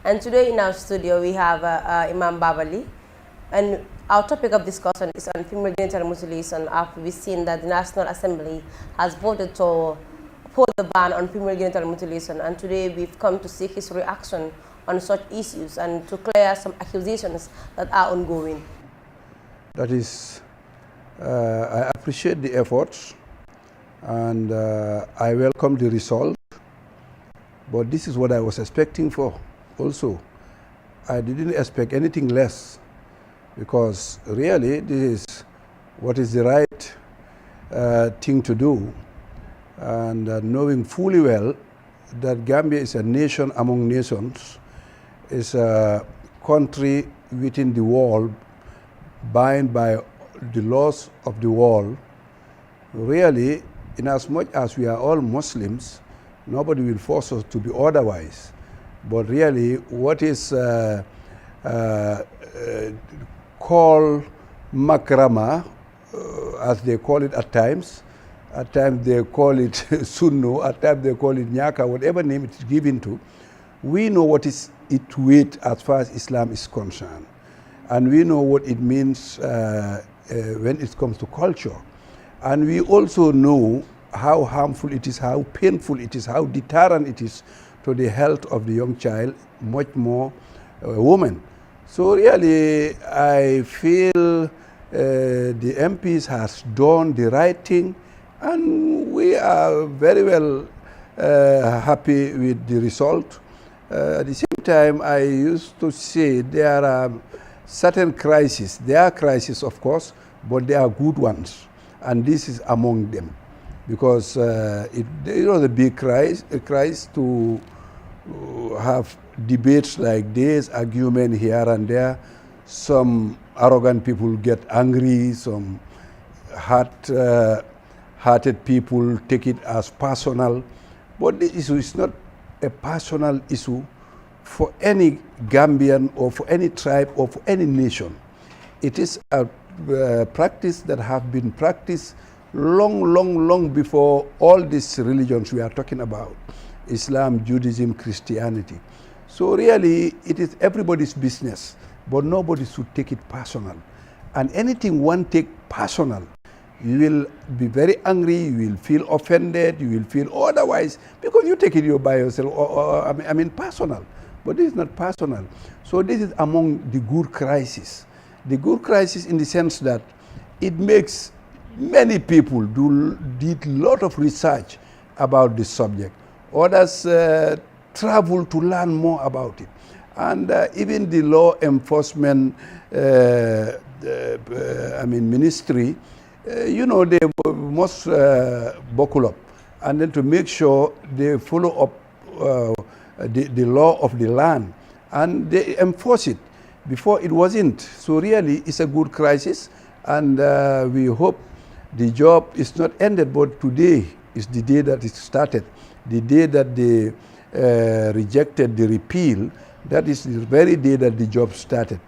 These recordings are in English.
And today in our studio we have Imam Babali, and our topic of discussion is on female genital mutilation after we've seen that the National Assembly has voted to uphold the ban on female genital mutilation, and today we've come to seek his reaction on such issues and to clear some accusations that are ongoing. That is, I appreciate the efforts and I welcome the result, but this is what I was expecting for also. I didn't expect anything less, because really this is what is the right thing to do, and knowing fully well that Gambia is a nation among nations, is a country within the world, bound by the laws of the world. Really, in as much as we are all Muslims, nobody will force us to be otherwise. But really, what is called makrama, as they call it at times they call it sunno, at times they call it nyaka, whatever name it is given to, we know what is its weight as far as Islam is concerned. And we know what it means when it comes to culture. And we also know how harmful it is, how painful it is, how deterrent it is to the health of the young child, much more a woman. So really, I feel the MPs has done the right thing, and we are very well happy with the result. At the same time, I used to say there are certain crises. There are crises, of course, but there are good ones, and this is among them, because it was a big crisis to have debates like this, argument here and there. Some arrogant people get angry, some hearted people take it as personal, but the issue is not a personal issue for any Gambian or for any tribe or for any nation. It is a practice that have been practiced long before all these religions we are talking about, Islam, Judaism, Christianity. So really, it is everybody's business, but nobody should take it personal. And anything one take personal, you will be very angry, you will feel offended, you will feel otherwise, because you take it by yourself, or personal. But this is not personal. So this is among the good crisis. The good crisis in the sense that it makes many people did a lot of research about this subject. Others travel to learn more about it. And even the law enforcement ministry, they must buckle up, and then to make sure they follow up the law of the land, and they enforce it. Before it wasn't. So really, it's a good crisis, and we hope the job is not ended, but today is the day that it started. The day that they rejected the repeal, that is the very day that the job started.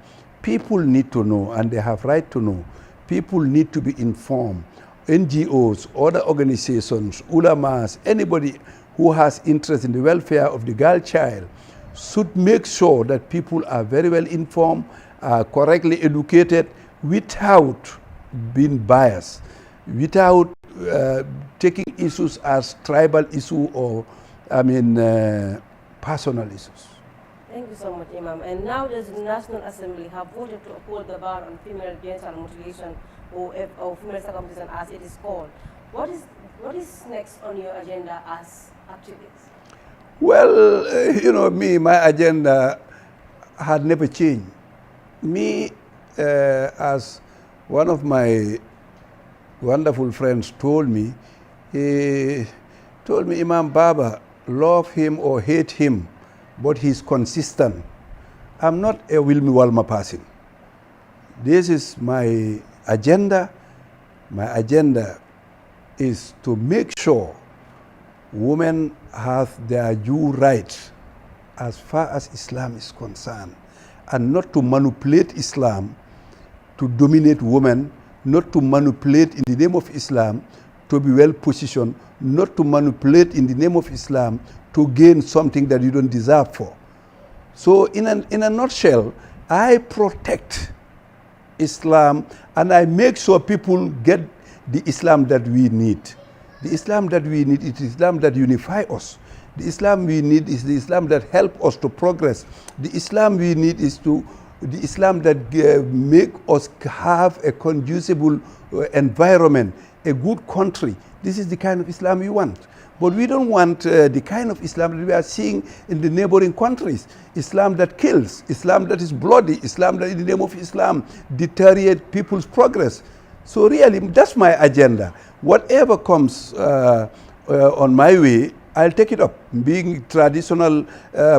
People need to know, and they have right to know. People need to be informed. NGOs, other organizations, ulamas, anybody who has interest in the welfare of the girl child should make sure that people are very well informed, are correctly educated, without being biased, without taking issues as tribal issue or personal issues. Thank you so much, Imam. And now the National Assembly have voted to uphold the ban on female genital mutilation or female circumcision, as it is called. What is next on your agenda as activists? Well, my agenda had never changed. Me, as one of my wonderful friends told me, he told me, Imam Baba, love him or hate him, but he's consistent. I'm not a Wilmy Walma person. This is my agenda. My agenda is to make sure women have their due rights as far as Islam is concerned, and not to manipulate Islam to dominate women, not to manipulate in the name of Islam to be well positioned, not to manipulate in the name of Islam to gain something that you don't deserve for. So in a nutshell, I protect Islam and I make sure people get the Islam that we need. The Islam that we need is Islam that unify us. The Islam we need is the Islam that help us to progress. The Islam we need is the Islam that make us have a conducive environment, a good country. This is the kind of Islam we want. But we don't want the kind of Islam that we are seeing in the neighboring countries. Islam that kills, Islam that is bloody, Islam that in the name of Islam deteriorate people's progress. So really, that's my agenda. Whatever comes on my way, I'll take it up. Being traditional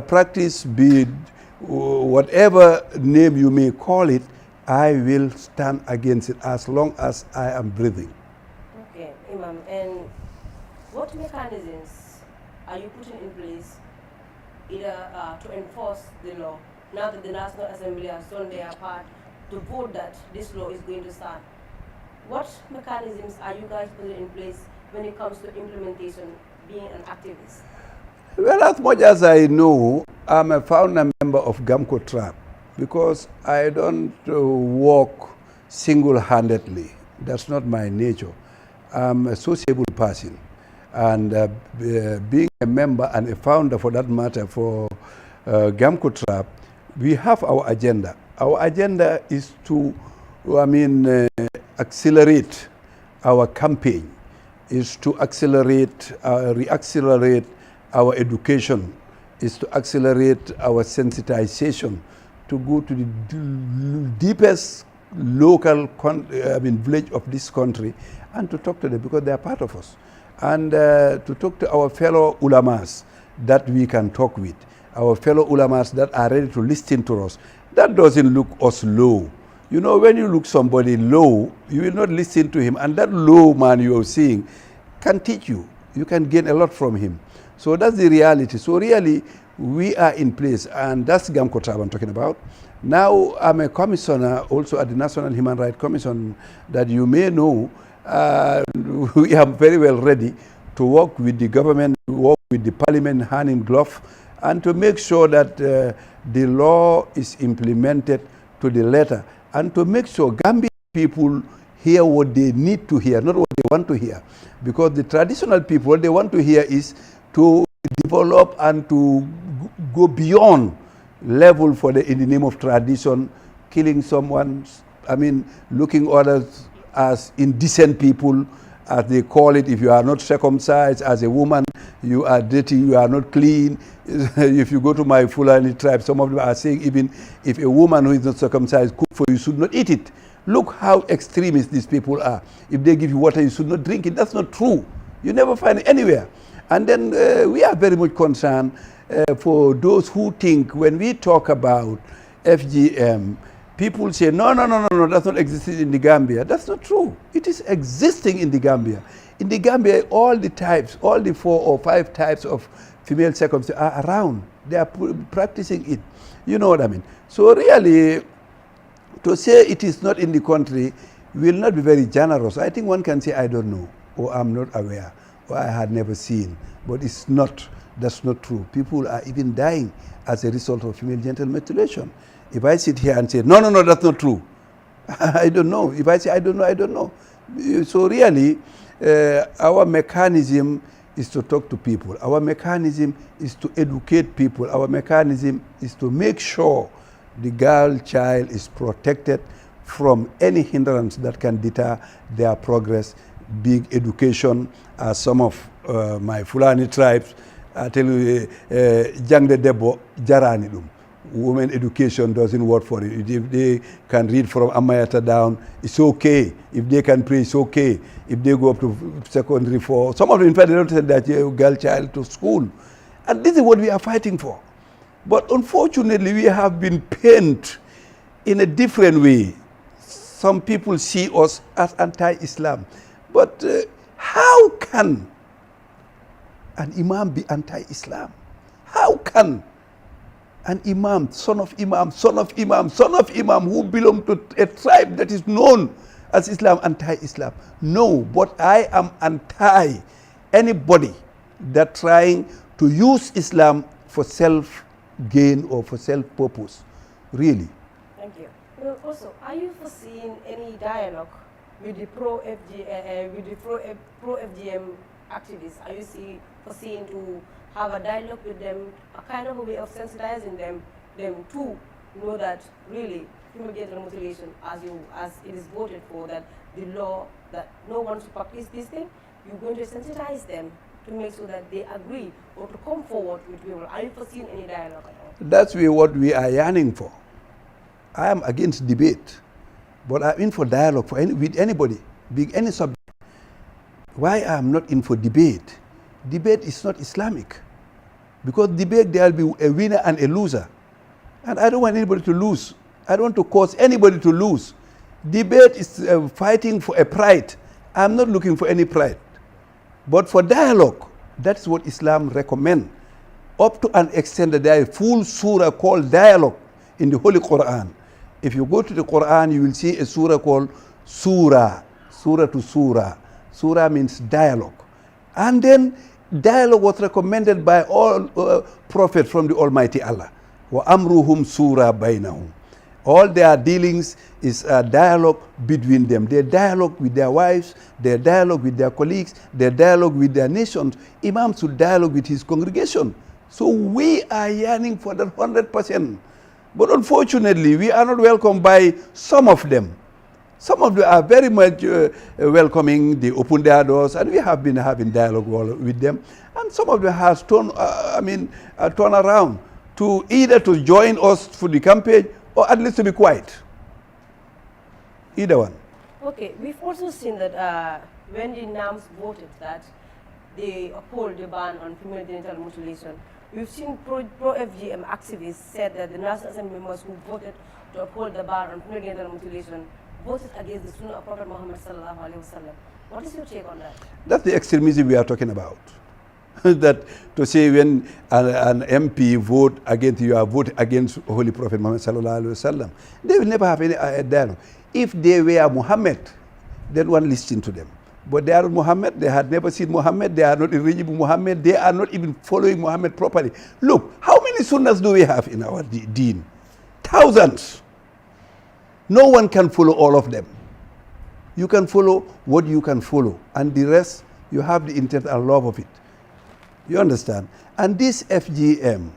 practice, be it whatever name you may call it, I will stand against it as long as I am breathing. Okay, Imam, and what mechanisms are you putting in place either to enforce the law now that the National Assembly has done their part to vote that this law is going to start? What mechanisms are you guys putting in place when it comes to implementation, being an activist? Well, as much as I know, I'm a founder member of GAMCO TRAP because I don't work single-handedly. That's not my nature. I'm a sociable person. And being a member and a founder, for that matter, for GAMCO TRAP, we have our agenda. Our agenda is to, accelerate our campaign, is to accelerate, re-accelerate our education, is to accelerate our sensitization, to go to the deepest local village of this country and to talk to them because they are part of us. And to talk to our fellow ulamas that we can talk with, our fellow ulamas that are ready to listen to us. That doesn't look us low. You know, when you look somebody low, you will not listen to him. And that low man you are seeing can teach you. You can gain a lot from him. So that's the reality. So really, we are in place. And that's GAMCO TRAP I'm talking about. Now, I'm a commissioner also at the National Human Rights Commission that you may know. We are very well ready to work with the government, to work with the parliament hand in glove, and to make sure that the law is implemented to the letter, and to make sure Gambian people hear what they need to hear, not what they want to hear. Because the traditional people, what they want to hear is to develop and to go beyond level for in the name of tradition, killing someone, looking others as indecent people, as they call it. If you are not circumcised as a woman, you are dirty, you are not clean. If you go to my Fulani tribe, some of them are saying even if a woman who is not circumcised cook for you, you should not eat it. Look how extremist these people are. If they give you water, you should not drink it. That's not true. You never find it anywhere. And then we are very much concerned for those who think when we talk about FGM, people say, no, that's not existing in the Gambia. That's not true. It is existing in the Gambia. In the Gambia, all the types, all the 4 or 5 types of female circumcision are around. They are practicing it. You know what I mean? So really, to say it is not in the country will not be very generous. I think one can say, I don't know, or I'm not aware, or I had never seen. But it's not. That's not true. People are even dying as a result of female genital mutilation. If I sit here and say, no, that's not true, I don't know. If I say, I don't know, I don't know. So really, our mechanism is to talk to people. Our mechanism is to educate people. Our mechanism is to make sure the girl child is protected from any hindrance that can deter their progress. Big education, as some of my Fulani tribes, I tell you, Jangde Debo Jarani Dum. Women education doesn't work for it. If they can read from Amayata down, it's okay. If they can pray, it's okay. If they go up to secondary 4, some of them, in fact, they don't send that girl child to school. And this is what we are fighting for. But unfortunately, we have been painted in a different way. Some people see us as anti-Islam. But how can an imam be anti-Islam? How can an imam, son of imam, who belong to a tribe that is known as Islam, anti-Islam? No, but I am anti anybody that trying to use Islam for self gain or for self-purpose, really. Thank you. Well, also, are you foreseeing any dialogue with the pro-FGM activists? Are you foreseeing to have a dialogue with them, a kind of a way of sensitizing them to know that really female genital mutilation, as it is voted for, that the law that no one should practice this thing, you're going to sensitize them to make sure that they agree or to come forward with people? Are you foreseeing any dialogue at all? That's what we are yearning for. I am against debate, but I'm in for dialogue with anybody, big any subject. Why I'm not in for debate? Debate is not Islamic. Because debate, there will be a winner and a loser. And I don't want anybody to lose. I don't want to cause anybody to lose. Debate is fighting for a pride. I'm not looking for any pride. But for dialogue, that's what Islam recommends. Up to an extent that there is a full surah called dialogue in the Holy Quran. If you go to the Quran, you will see a surah called surah to surah. Surah means dialogue. And then dialogue was recommended by all prophets from the Almighty Allah. Wa amruhum surah bainahum. All their dealings is a dialogue between them. Their dialogue with their wives, their dialogue with their colleagues, their dialogue with their nations. Imam should dialogue with his congregation. So we are yearning for that 100%. But unfortunately, we are not welcomed by some of them. Some of them are very much welcoming. They open their doors, and we have been having dialogue with them. And some of them has turned around to either to join us for the campaign or at least to be quiet. Either one. Okay, we've also seen that when the NAMs voted that they uphold the ban on female genital mutilation, we've seen pro-FGM activists said that the National Assembly members who voted to uphold the ban on female genital mutilation voted against the Sunnah of Prophet Muhammad sallallahu alaihi wasallam. What is your take on that? That's the extremism we are talking about. That to say when an MP vote against, you are voting against Holy Prophet Muhammad sallallahu alaihi wasallam, they will never have any dialogue. If they were Muhammad, then one listen to them. But they are not Muhammad, they had never seen Muhammad, they are not in regime Muhammad, they are not even following Muhammad properly. Look, how many sunnahs do we have in our deen? Thousands. No one can follow all of them. You can follow what you can follow, and the rest, you have the intent and love of it. You understand? And this FGM,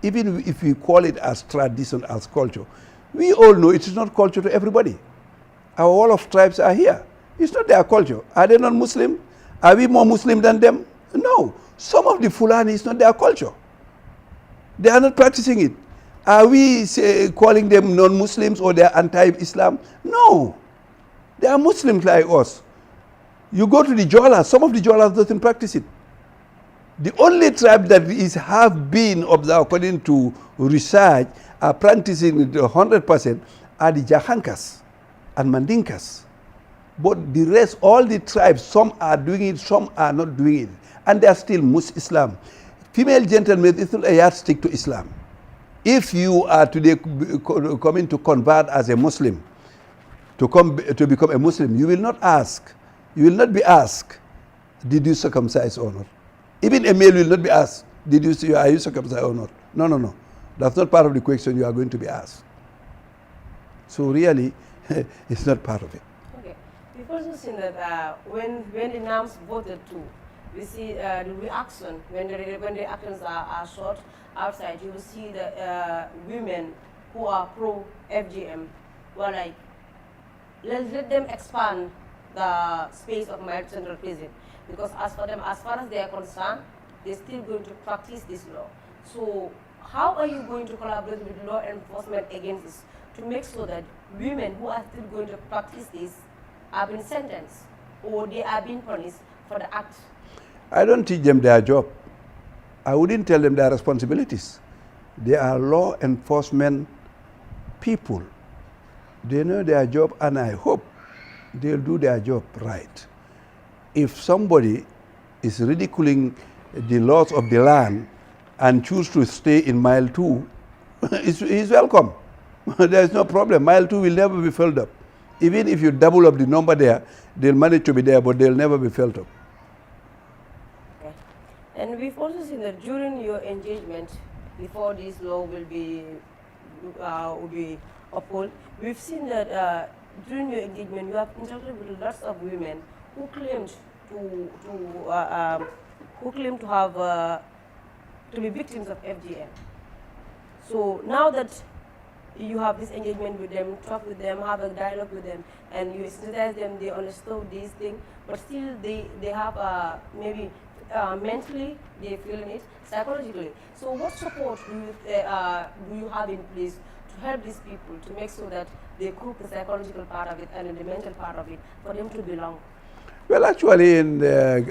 even if we call it as tradition, as culture, we all know it is not culture to everybody. Our wall of tribes are here. It's not their culture. Are they not Muslim? Are we more Muslim than them? No. Some of the Fulani is not their culture. They are not practicing it. Are we calling them non-Muslims or they are anti-Islam? No. They are Muslims like us. You go to the Jolas, some of the Jolas doesn't practice it. The only tribe that have been observed according to research are practicing it 100% are the Jahankas and Mandinkas. But the rest, all the tribes, some are doing it, some are not doing it. And they are still Islam. Female gentlemen is not a yardstick to Islam. If you are today coming to convert as a Muslim, to become a Muslim, you will not ask, you will not be asked, did you circumcise or not? Even a male will not be asked, are you circumcised or not? No, no, no. That's not part of the question you are going to be asked. So really, it's not part of it. Okay. We've also seen that when the NAMs voted too, we see the reaction, when the actions are shot outside, you will see the women who are pro-FGM were like, let them expand the space of my central prison. Because as for them, as far as they are concerned, they're still going to practice this law. So how are you going to collaborate with law enforcement against this to make sure that women who are still going to practice this are being sentenced or they are being punished for the act? I don't teach them their job. I wouldn't tell them their responsibilities. They are law enforcement people. They know their job, and I hope they'll do their job right. If somebody is ridiculing the laws of the land and choose to stay in mile 2, he's welcome. There's no problem. Mile 2 will never be filled up. Even if you double up the number there, they'll manage to be there, but they'll never be filled up. Okay. And we've also seen that during your engagement before this law will be upheld. We've seen that during your engagement, you have interacted with lots of women who claimed to have to be victims of FGM. So now that you have this engagement with them, talk with them, have a dialogue with them, and you sensitize them, they understood these things, but still they have maybe mentally they feel it, psychologically. So what support do you have in place to help these people to make sure that they cope the psychological part of it and the mental part of it for them to belong? Well, actually, in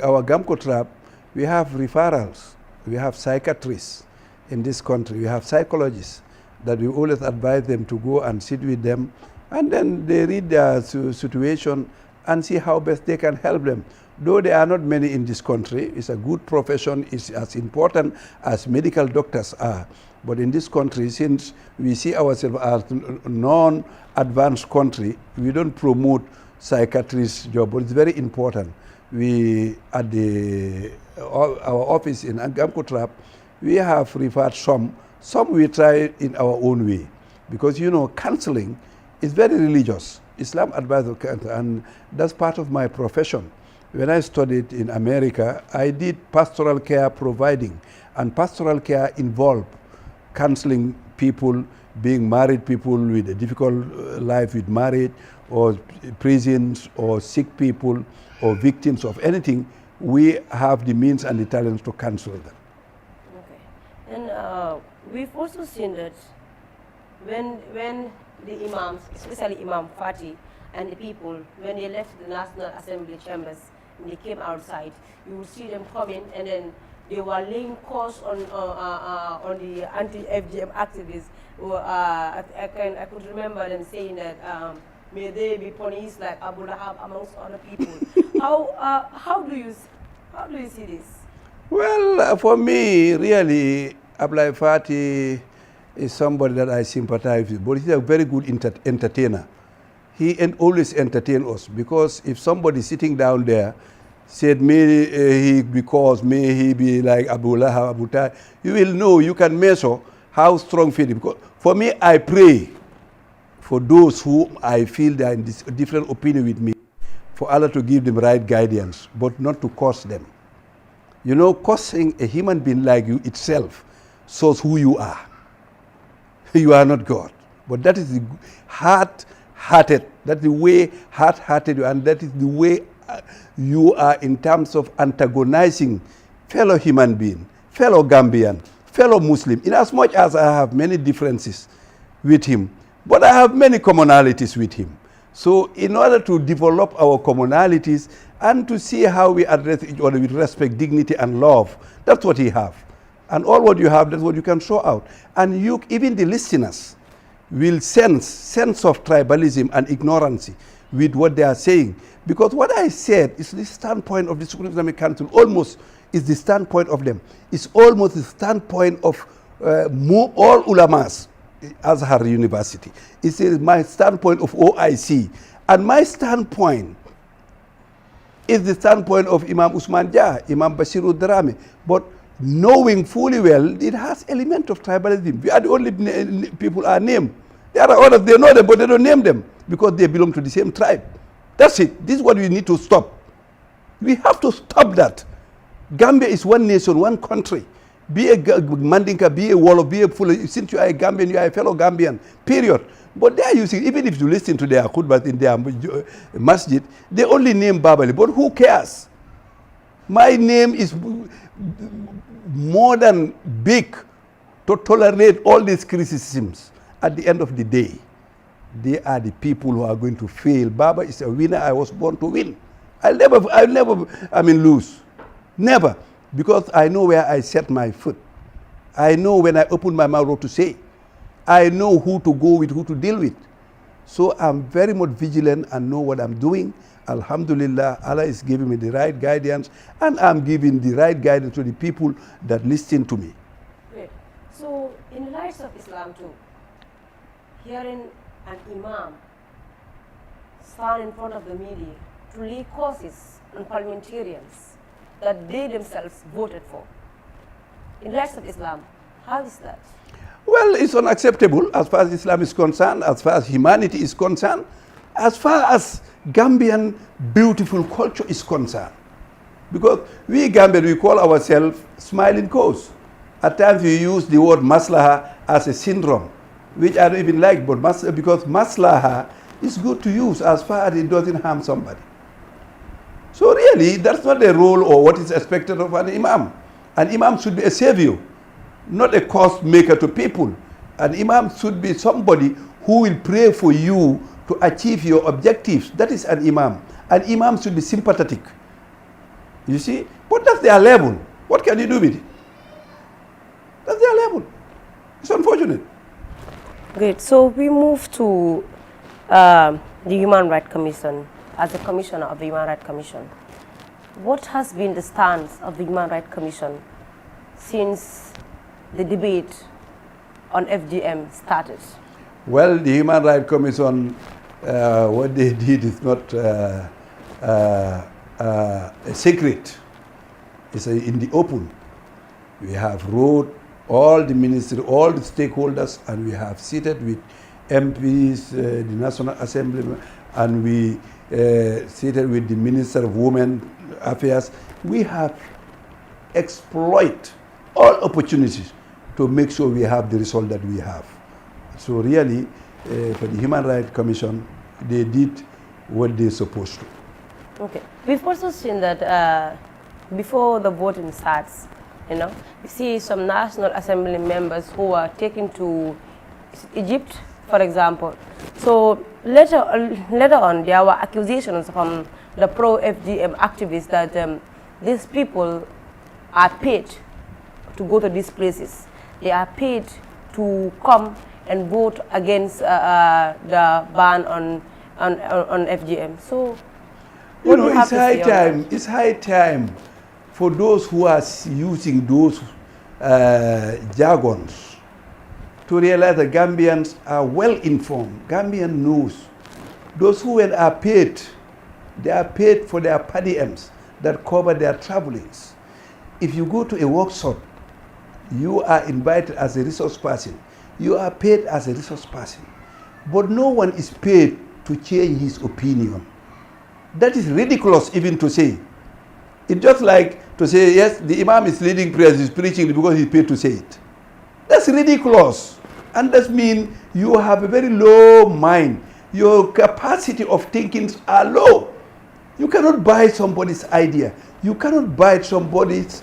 our Gamco trap, we have referrals. We have psychiatrists in this country. We have psychologists that we always advise them to go and sit with them, and then they read their situation and see how best they can help them. Though there are not many in this country, it's a good profession, it's as important as medical doctors are. But in this country, since we see ourselves as a non-advanced country, we don't promote psychiatrist job, but it's very important. We, at our office in Gamco Trap, we have referred some we try in our own way. Because, you know, counseling is very religious. Islam advises counseling, and that's part of my profession. When I studied in America, I did pastoral care providing, and pastoral care involved counseling people, being married people with a difficult life with marriage, or prisons, or sick people, or victims of anything. We have the means and the talents to counsel them. Okay. And we've also seen that when the imams, especially Imam Fatu and the people, when they left the National Assembly chambers and they came outside, you would see them coming, and then they were laying calls on the anti-FGM activists. I could remember them saying that may they be punished like Abu Lahab amongst other people. How do you see this? Well, for me, really, Abdullah Fati is somebody that I sympathize with, but he's a very good entertainer. He always entertains us, because if somebody sitting down there said, may he be like Abu Lahab, Abu Talib, you will know, you can measure how strong faith is. Because for me, I pray for those who I feel they are in this different opinion with me, for Allah to give them right guidance, but not to curse them. You know, cursing a human being like you itself shows who you are. You are not God. But that is the heart-hearted, that's the way heart-hearted, and that is the way you are in terms of antagonizing fellow human being, fellow Gambian, fellow Muslim, in as much as I have many differences with him, but I have many commonalities with him. So in order to develop our commonalities and to see how we address each other with respect, dignity, and love, that's what he have. And all what you have, that's what you can show out. And you, even the listeners, will sense of tribalism and ignorance with what they are saying. Because what I said is the standpoint of the Supreme Islamic Council, almost is the standpoint of them. It's almost the standpoint of all ulamas, Azhar University. It's my standpoint of OIC. And my standpoint is the standpoint of Imam Usman Jah, Imam Bashiru Darame. But knowing fully well, it has element of tribalism. We are the only people are named. There are others, they know them, but they don't name them because they belong to the same tribe. That's it. This is what we need to stop. We have to stop that. Gambia is one nation, one country. Be a Mandinka, be a Wolof, be a Fula. Since you are a Gambian, you are a fellow Gambian, period. But they are using, even if you listen to their khutbahs in their masjid, they only name Babali. But who cares? My name is more than big to tolerate all these criticisms. At the end of the day, they are the people who are going to fail. Baba is a winner. I was born to win. I'll never lose. Never. Because I know where I set my foot. I know when I open my mouth what to say. I know who to go with, who to deal with. So I'm very much vigilant and know what I'm doing. Alhamdulillah, Allah is giving me the right guidance, and I'm giving the right guidance to the people that listen to me. Great. So in the light of Islam too, hearing an imam stand in front of the media to lay causes on parliamentarians that they themselves voted for. In light of Islam, How is that? Well, it's unacceptable as far as Islam is concerned, as far as humanity is concerned, as far as Gambian beautiful culture is concerned. Because we Gambians, we call ourselves smiling coast. At times we use the word maslaha as a syndrome, which I don't even like, but because maslaha is good to use as far as it doesn't harm somebody. So really, that's not the role or what is expected of an imam. An imam should be a savior, not a cost maker to people. An imam should be somebody who will pray for you to achieve your objectives. That is an imam. An imam should be sympathetic. You see? But that's their level. What can you do with it? That's their level. It's unfortunate. Great. So we move to the Human Rights Commission. As a commissioner of the Human Rights Commission, what has been the stance of the Human Rights Commission since the debate on FGM started? Well, the Human Rights Commission, what they did is not a secret. It's in the open. We have wrote all the ministry, all the stakeholders, and we have seated with MPs, the National Assembly, and we seated with the Minister of Women Affairs. We have exploited all opportunities to make sure we have the result that we have. So really, for the Human Rights Commission, they did what they're supposed to. Okay. We've also seen that before the voting starts, you see some National Assembly members who are taken to Egypt, for example. So later on, there were accusations from the pro-FGM activists that these people are paid to go to these places. They are paid to come and vote against the ban on FGM. So, you know, it's high time for those who are using those jargons to realize that Gambians are well informed. Gambian knows. Those who are paid, they are paid for their per diems that cover their travelings. If you go to a workshop, you are invited as a resource person. You are paid as a resource person. But no one is paid to change his opinion. That is ridiculous even to say. It's just like to say, yes, the Imam is leading prayers, he's preaching because he's paid to say it. That's ridiculous. And that means you have a very low mind. Your capacity of thinking are low. You cannot buy somebody's idea. You cannot buy somebody's,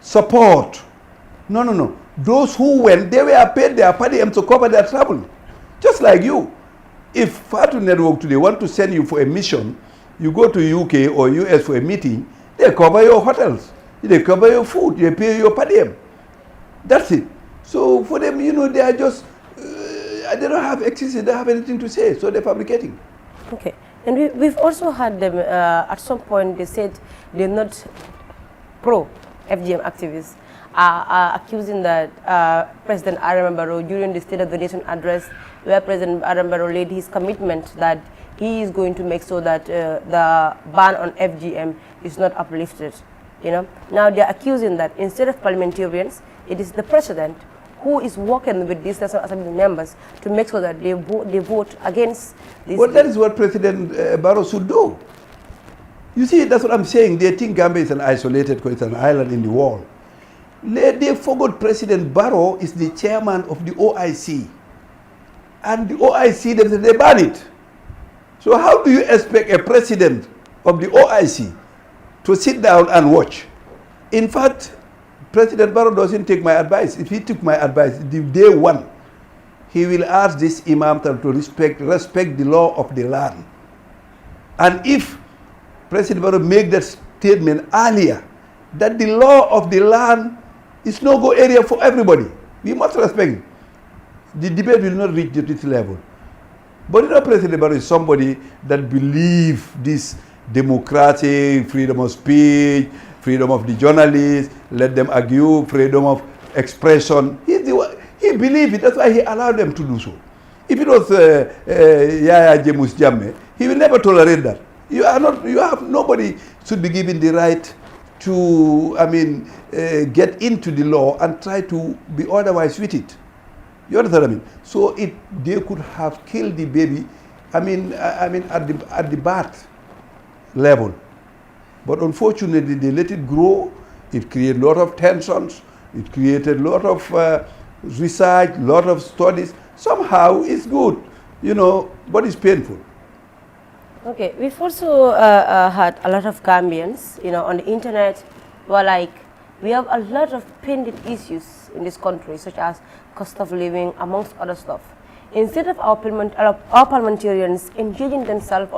support. No. Those who went, they were paid their per diem to cover their travel. Just like you. If Fatu Network today want to send you for a mission, you go to UK or US for a meeting, they cover your hotels. They cover your food, they pay your per diem. That's it. So for them, they are just, they don't have excess, they don't have anything to say, so they're fabricating. Okay. And we've also had them, at some point, they said they're not pro-FGM activists, are accusing that President Adama Barrow, during the State of the Nation address, where President Adama Barrow laid his commitment that he is going to make sure that the ban on FGM is not uplifted. Now they're accusing that instead of parliamentarians, it is the president who is working with these National Assembly members to make sure that they vote against this. Well, that is what President Barrow should do. You see, that's what I'm saying. They think Gambia is an isolated, it's an island in the world. They forgot President Barrow is the chairman of the OIC. And the OIC, they ban it. So how do you expect a president of the OIC to sit down and watch? In fact, President Barrow doesn't take my advice. If he took my advice, the day one, he will ask this Imam to respect the law of the land. And if President Barrow make that statement earlier, that the law of the land is no-go area for everybody, we must respect it. The debate will not reach this level. But President Barrow is somebody that believes this democratic, freedom of speech, freedom of the journalists, let them argue, freedom of expression. He believes it. That's why he allowed them to do so. If it was Yaya Jamus Jammeh, he will never tolerate that. Nobody should be given the right to, get into the law and try to be otherwise with it. You understand what I mean? So they could have killed the baby, at the birth level. But unfortunately, they let it grow. It created a lot of tensions. It created a lot of research, a lot of studies. Somehow it's good, but it's painful. Okay, we've also had a lot of Gambians, on the internet, where we have a lot of pending issues in this country, such as cost of living, amongst other stuff. Instead of our parliamentarians engaging themselves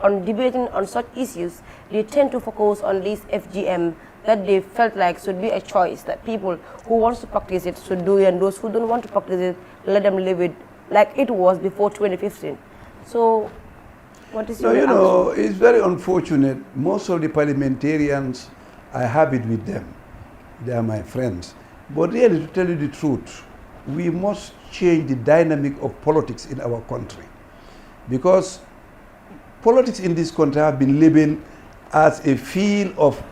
on debating on such issues, they tend to focus on this FGM that they felt like should be a choice that people who want to practice it should do, and those who don't want to practice it, let them live it like it was before 2015. So, what is your it's very unfortunate. Most of the parliamentarians, I have it with them. They are my friends. But really, to tell you the truth, we must change the dynamic of politics in our country. Because politics in this country have been labeled as a field of,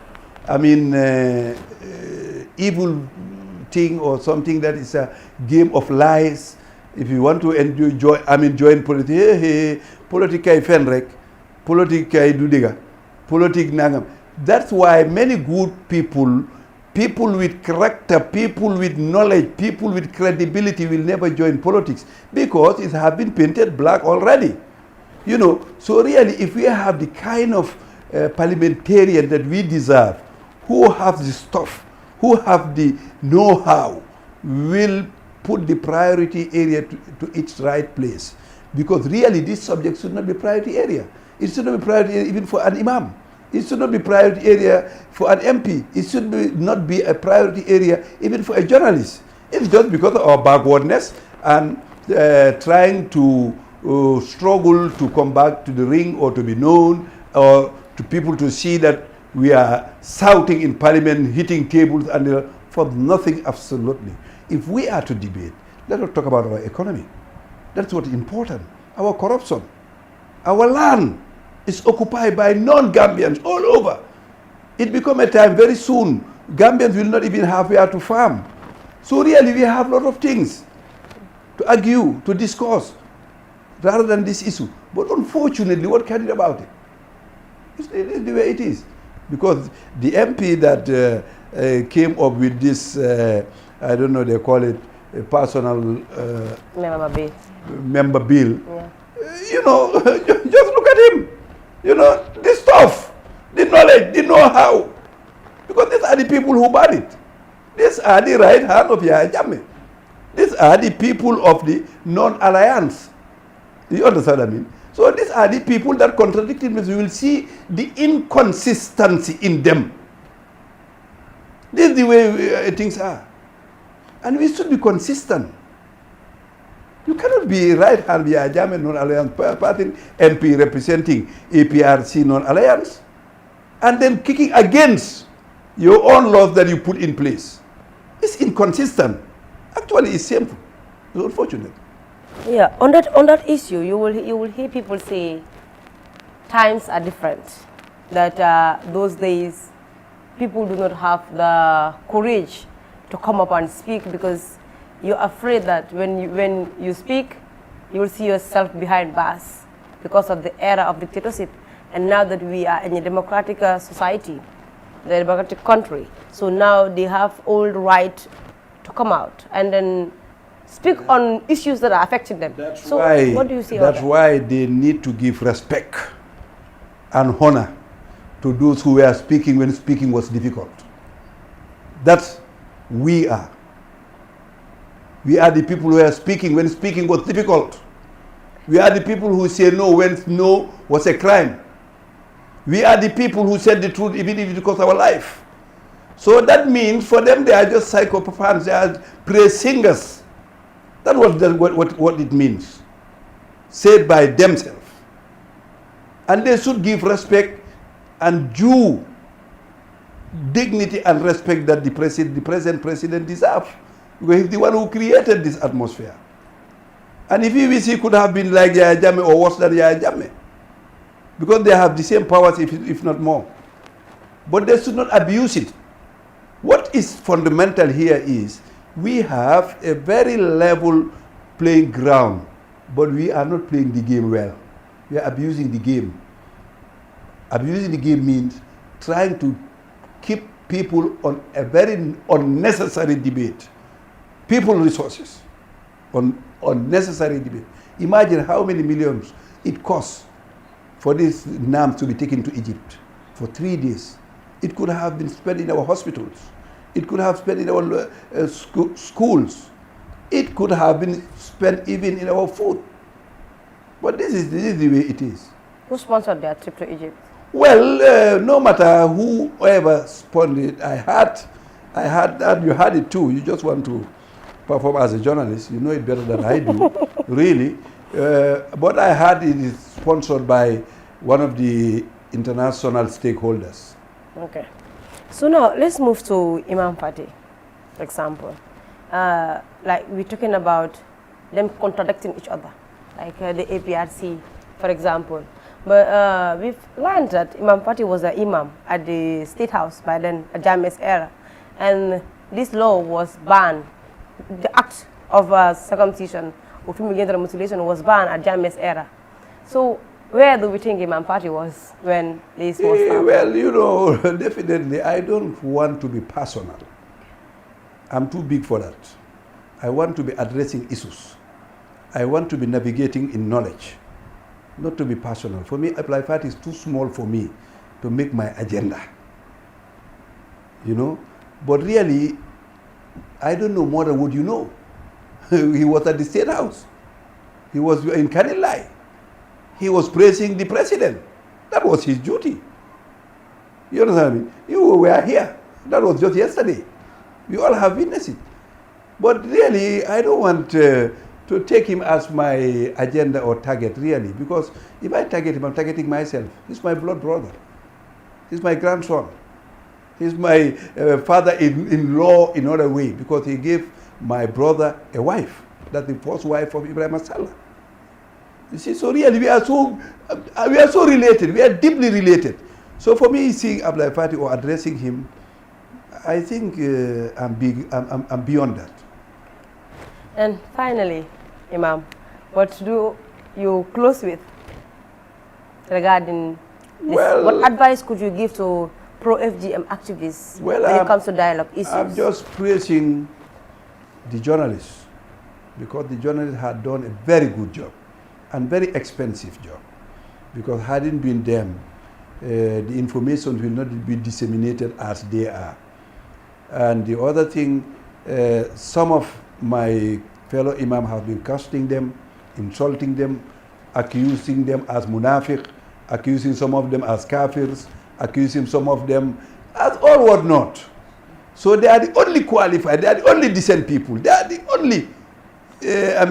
evil thing or something that is a game of lies. If you want to join politics, politics kay fen rek, politics kay du diga, politics nangam. That's why many good people with character, people with knowledge, people with credibility will never join politics because it has been painted black already. So really, if we have the kind of parliamentarian that we deserve, who have the stuff, who have the know-how, will put the priority area to its right place. Because really, this subject should not be priority area. It should not be priority area even for an imam. It should not be priority area for an MP. It should not be a priority area even for a journalist. It's just because of our backwardness and trying to struggle to come back to the ring or to be known or to people to see that we are shouting in parliament, hitting tables, and for nothing absolutely. If we are to debate, let us talk about our economy. That's what's important. Our corruption. Our land is occupied by non-Gambians all over. It become a time very soon, Gambians will not even have where to farm. So really we have a lot of things to argue, to discuss, rather than this issue. But unfortunately, what can you do about it? It's the way it is. Because the MP that came up with this, I don't know, they call it a personal member bill. Yeah. Just look at him. This stuff, the knowledge, the know-how. Because these are the people who ban it. These are the right hand of Yahya Jammeh. These are the people of the non-alliance. You understand what I mean? So these are the people that contradict him. You will see the inconsistency in them. This is the way things are. And we should be consistent. You cannot be right hand via German non-alliance party, MP representing APRC non-alliance, and then kicking against your own laws that you put in place. It's inconsistent. Actually, it's shameful. It's unfortunate. Yeah, on that issue, you will hear people say times are different. That those days, people do not have the courage to come up and speak because you're afraid that when you speak, you will see yourself behind bars because of the era of dictatorship. And now that we are in a democratic society, the democratic country, so now they have all the right to come out and then speak on issues that are affecting them. What do you see? That's why they need to give respect and honor to those who were speaking when speaking was difficult. That's we are. We are the people who are speaking when speaking was difficult. We are the people who say no when no was a crime. We are the people who said the truth even if it cost our life. So that means for them they are just psychopaths, they are praise singers. That's what it means. Said by themselves. And they should give respect and due dignity and respect that the present president deserves. Because he's the one who created this atmosphere. And if he wish, he could have been like Yahya Jammeh or worse than Yahya Jammeh. Because they have the same powers, if not more. but they should not abuse it. What is fundamental here is we have a very level playing ground, but we are not playing the game well. We are abusing the game. Abusing the game means trying to keep people on a very unnecessary debate. People resources on unnecessary debate. Imagine how many millions it costs for these NAMs to be taken to Egypt for 3 days. It could have been spent in our hospitals. It could have spent in our schools. It could have been spent even in our food. But this is the way it is. Who sponsored their trip to Egypt? Well, no matter whoever sponsored it, I had that. You had it too. You just want to perform as a journalist. You know it better than I do, really. But I had it is sponsored by one of the international stakeholders. Okay. So now let's move to Imam Fati, for example. Like we're talking about them contradicting each other, like the APRC, for example. But we've learned that Imam Fati was an imam at the State House by then, a James era. And this law was banned. The act of circumcision or female genital mutilation was banned at James era. So where do we think Imam Fati was when this was happening? Well, you know, definitely I don't want to be personal. I'm too big for that. I want to be addressing issues. I want to be navigating in knowledge, not to be personal. For me, Apply Fati is too small for me to make my agenda. You know? But really, I don't know more than what you know. He was at the State House. He was in Kanilai. He was praising the president. That was his duty. You understand me? You were here. That was just yesterday. We all have witnessed it. But really, I don't want to take him as my agenda or target, really. Because if I target him, I'm targeting myself. He's my blood brother. He's my grandson. He's my father-in-law in another way, because he gave my brother a wife. That's the first wife of Ibrahim Salah. You see, so really we are so related. We are deeply related. So for me, seeing Abdullah Fati or addressing him, I think I'm beyond that. And finally, Imam, what do you close with regarding this? Well, what advice could you give to pro-FGM activists when it comes to dialogue issues? I'm just praising the journalists, because the journalists had done a very good job and very expensive job, because hadn't been them, the information will not be disseminated as they are. And the other thing, some of my fellow imam have been casting them, insulting them, accusing them as munafiq, accusing some of them as kafirs, accusing some of them as all whatnot. So they are the only qualified, they are the only decent people, they are the only,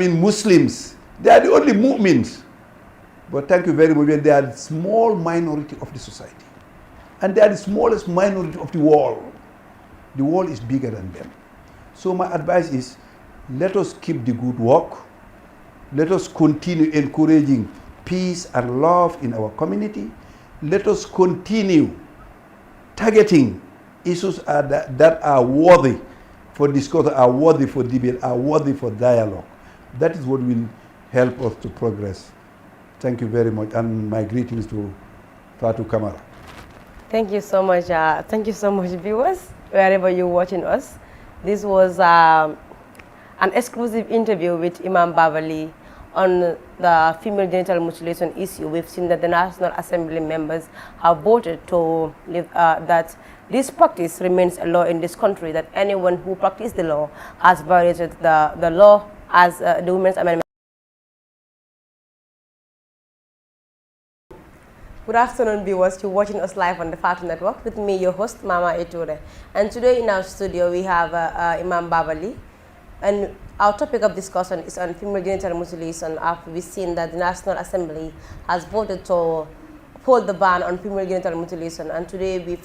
Muslims, they are the only mu'mins. But thank you very much, they are the small minority of the society. And they are the smallest minority of the world. The world is bigger than them. So my advice is, let us keep the good work. Let us continue encouraging peace and love in our community. Let us continue targeting issues that are worthy for discussion, are worthy for debate, are worthy for dialogue. That is what will help us to progress. Thank you very much, and my greetings to Fatu Kamara. Thank you so much. Thank you so much, viewers, wherever you're watching us. This was an exclusive interview with Imam Babali on the female genital mutilation issue. We've seen that the National Assembly members have voted to leave, that this practice remains a law in this country, that anyone who practices the law has violated the law as the Women's Amendment. Good afternoon, viewers. You're watching us live on the Fatu Network with me, your host, Mama Touray. And today in our studio, we have Imam Babali. And our topic of discussion is on female genital mutilation, after we've seen that the National Assembly has voted to uphold the ban on female genital mutilation. And today we've